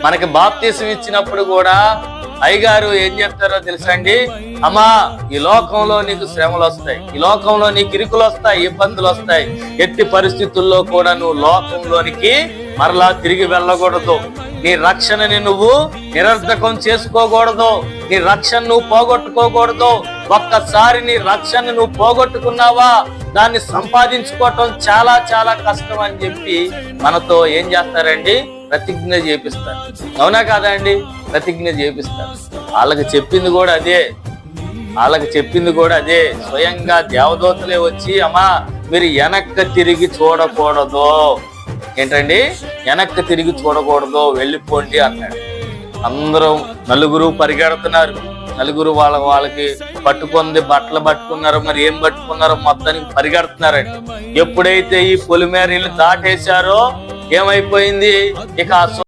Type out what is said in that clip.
మనకి బాప్తీసం ఇచ్చినప్పుడు కూడా అయ్యగారు ఏం చెప్తారో తెలుసా అండి? అమ్మా, ఈ లోకంలో నీకు శ్రమలు వస్తాయి, ఈ లోకంలో నీకు ఇరుకులు వస్తాయి, ఇబ్బందులు వస్తాయి. ఎట్టి పరిస్థితుల్లో కూడా నువ్వు లోకంలోనికి మరలా తిరిగి వెళ్ళకూడదు. నీ రక్షణని నువ్వు నిరర్ధకం చేసుకోకూడదు. నీ రక్షణ నువ్వు పోగొట్టుకోకూడదు. ఒక్కసారి నీ రక్షణ నువ్వు పోగొట్టుకున్నావా, దాన్ని సంపాదించుకోవటం చాలా చాలా కష్టం అని చెప్పి మనతో ఏం చేస్తారండి? ప్రతిజ్ఞ చేపిస్తారు. అవునా కాదా అండి? ప్రతిజ్ఞ చేపిస్తారు. వాళ్ళకి చెప్పింది కూడా అదే. స్వయంగా దేవదూతలే వచ్చి, అమ్మా మీరు వెనక్కి తిరిగి చూడకూడదు. ఏంటండి? వెనక్కి తిరిగి చూడకూడదు, వెళ్ళిపోండి అన్నాడు. అందరూ నలుగురు పరిగెడుతున్నారు. నలుగురు వాళ్ళకి పట్టుకుంది బట్టలు పట్టుకున్నారు, మరి ఏం పట్టుకున్నారో మొత్తానికి పరిగెడుతున్నారండి. ఎప్పుడైతే ఈ పొలిమేరీలు దాటేశారో ఏమైపోయింది? ఇక